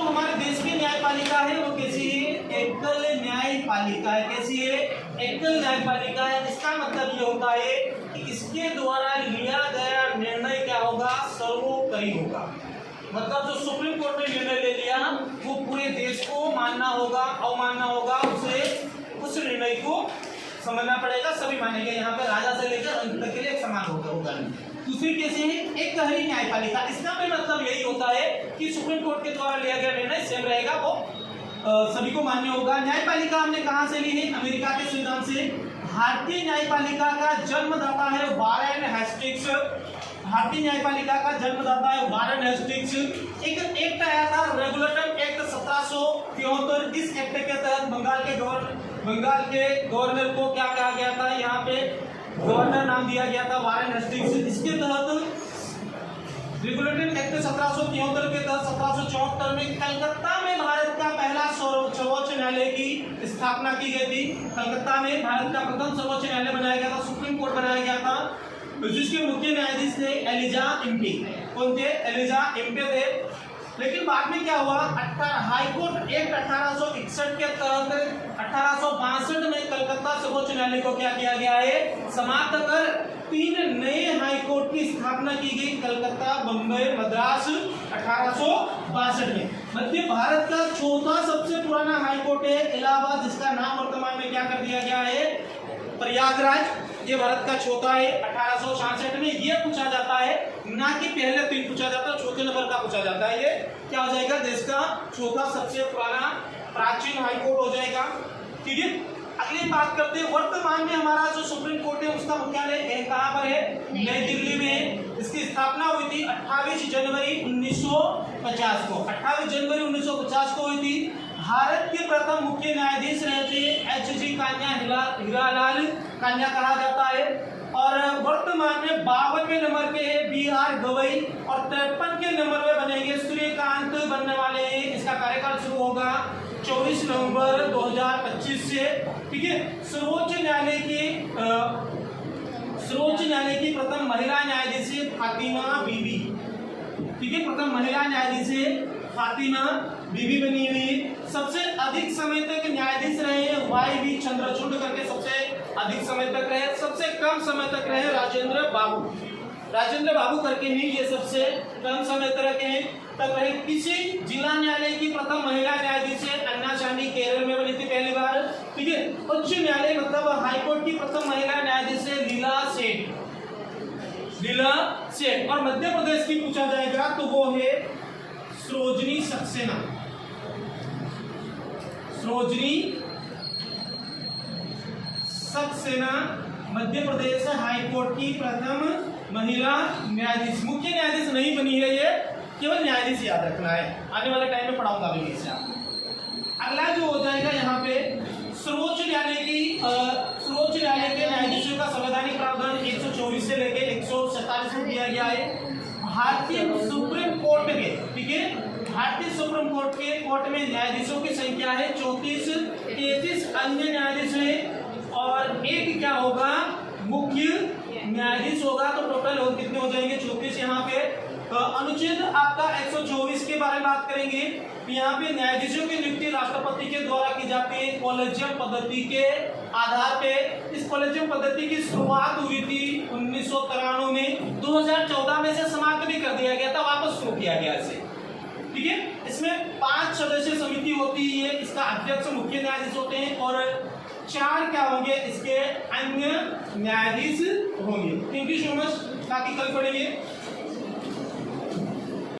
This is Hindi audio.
हमारे देश की न्यायपालिका है वो कैसी है? एकल न्यायपालिका है। कैसी है? एकल न्यायपालिका है। इसका मतलब ये होता है कि इसके द्वारा लिया गया निर्णय क्या होगा? सर्वोपरि होगा। मतलब जो सुप्रीम कोर्ट ने निर्णय ले लिया वो पूरे देश को मानना होगा, अवमानना होगा, उसे उस निर्णय को समझना पड़ेगा, सभी मानेंगे। यहाँ पे राजा से लेकर अंत तक के लिए एक समान होगा। दूसरी कैसी है? एक कहरी न्यायपालिका। इसका भी मतलब यही होता है कि सुप्रीम कोर्ट के द्वारा लिया गया निर्णय सेम रहेगा, वो सभी को मान्य होगा। न्यायपालिका हमने कहाँ से ली है? अमेरिका के संविधान से। भारतीय न्यायपालिका का जन्मदाता है वारेन हेस्टिंग्स। भारतीय न्यायपालिका का जन्मदाता है वारेन हेस्टिंग्स। एक एक्ट आया था, रेगुलेटर एक्ट 1773। इस एक्ट के तहत बंगाल के गवर्नर को क्या कहा गया था? यहाँ पे गवर्नर नाम दिया गया था वारेन हेस्टिंग्स। इसके तहत रेगुलेटरी एक्ट 1773 के तहत 1774 में कलकत्ता में भारत का पहला सर्वोच्च न्यायालय की स्थापना की गई थी। कलकत्ता में भारत का प्रथम सर्वोच्च न्यायालय बनाया गया था, सुप्रीम कोर्ट बनाया गया था, जिसके मुख्य न्यायाधीश थे एलिजा इम्पे। कौन थे? एलिजा इम्पे थे। लेकिन बाद में क्या हुआ? हाईकोर्ट एक्ट 1861 के तहत 1862 में कलकत्ता सर्वोच्च न्यायालय को क्या किया गया है? समाप्त कर 3 नए हाईकोर्ट की स्थापना की गई, कलकत्ता, बम्बई, मद्रास। 1862 में मध्य भारत का चौथा सबसे पुराना हाईकोर्ट है इलाहाबाद, जिसका नाम वर्तमान में क्या कर दिया गया है? प्रयागराज। ये भारत का चौथा है। 1866 में ये पूछा जाता है, ना कि पहले 3 पूछा जाता है, चौथे नंबर का पूछा जाता है। ये क्या हो जाएगा? देश का चौथा सबसे पुराना प्राचीन हाईकोर्ट हो जाएगा। ठीक है, अगली बात करते हैं। वर्तमान में हमारा जो सुप्रीम कोर्ट है उसका मुख्यालय कहाँ पर है? नई दिल्ली में। इसकी स्थापना हुई थी 28 जनवरी 1950 को। 28 जनवरी 1950 को हुई थी। भारत के प्रथम मुख्य न्यायाधीश रहे थे H.G. कान्या, हीरालाल कान्या कहा जाता है। और वर्तमान में 52वें नंबर पे है B.R. गवई और 53 के नंबर पे बनेंगे सूर्यकांत बनने वाले हैं। इसका कार्यकाल शुरू होगा 24 नवंबर 2025 से। ठीक है, सर्वोच्च न्यायालय की प्रथम महिला न्यायाधीश है फातिमा बीबी। ठीक है, प्रथम महिला न्यायाधीश है फातिमा बीबी बनी हुई। सबसे अधिक समय तक न्यायाधीश रहे हैं Y.V. चंद्रचूड़ करके, सबसे अधिक समय तक रहे। सबसे कम समय तक रहे राजेंद्र बाबू करके ही ये सबसे कम समय तक रहे। किसी जिला न्यायालय की प्रथम महिला न्यायाधीश है अन्ना चांडी, केरल में बनी थी पहली बार। ठीक है, उच्च न्यायालय मतलब हाईकोर्ट की प्रथम महिला न्यायाधीश है लीला सेठ। और मध्य प्रदेश की पूछा जाएगा तो वो है सरोजनी सक्सेना। मध्य प्रदेश हाईकोर्ट की प्रथम महिला न्यायाधीश। मुख्य न्यायाधीश नहीं बनी है ये, केवल न्यायाधीश याद रखना है। आने वाले टाइम में पढ़ाऊंगा भी इसे। अगला जो हो जाएगा यहाँ पे सर्वोच्च न्यायालय के न्यायाधीशों का संवैधानिक प्रावधान 124 से लेकर 147 में दिया गया है। भारतीय सुप्रीम कोर्ट के, ठीक है, भारतीय सुप्रीम कोर्ट में न्यायाधीशों की संख्या है 34। 33 अन्य न्यायाधीश है और एक क्या होगा? मुख्य न्यायाधीश होगा। तो टोटल और कितने हो जाएंगे? 34। यहाँ पे अनुच्छेद आपका 124 के बारे में बात करेंगे। यहाँ पे न्यायाधीशों की नियुक्ति राष्ट्रपति के द्वारा की जाती है कॉलेजियम पद्धति के आधार पे। इस कॉलेजियम पद्धति की शुरुआत हुई थी 1993 में। 2014 में से समाप्त भी कर दिया गया था, वापस शुरू किया गया इसे। ठीक है, इसमें 5 सदस्यीय समिति होती है। इसका अध्यक्ष मुख्य न्यायाधीश होते हैं और 4 क्या होंगे? इसके अन्य न्यायाधीश होंगे। थैंक यू सो मच, बाकी कल पढ़ेंगे।